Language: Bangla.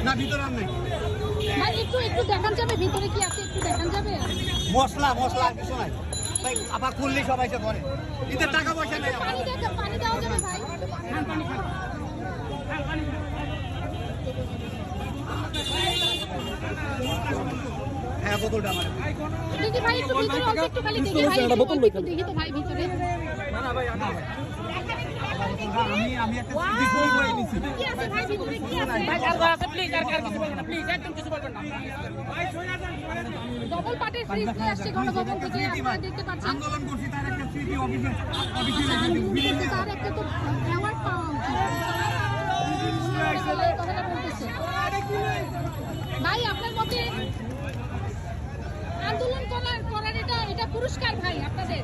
না ভিতরে আর নাই ভাই একটু দেখান যাবে ভিতরে কি আছে একটু দেখান যাবে মশলা আর কিছু নাই ভাই আবার খুললে সবাই এসে ধরে ঈদের টাকা পয়সা নেই পানি দেওয়া যাবে ভাই হ্যাঁ বোতলটা আমার দেখি ভাই একটু ভিতরে অল্প একটু খালি দেখি ভাই একটু দেখি তো ভাই ভিতরে না ভাই আমি একটা সিডি ফুল করে নিছি কি আছে ভাই ভিতরে কি আছে ভাই আর আছে প্লিজ আর কিছু বলবেন না প্লিজ একদম কিছু বলবেন না ভাই সোজা যান ডবল পার্টের ফ্রিজ নিয়ে আসছে গণভবন থেকে আপনারা দেখতে পাচ্ছেন আন্দোলন করছি তার একটা সিডি অফিসে কিন্তু তার একটা তো অ্যাওয়ার্ড পাওয়া উচিত কথাটা বলতেছে ভাই আপনার মতে আন্দোলন করার এটা পুরস্কার ভাই আপনাদের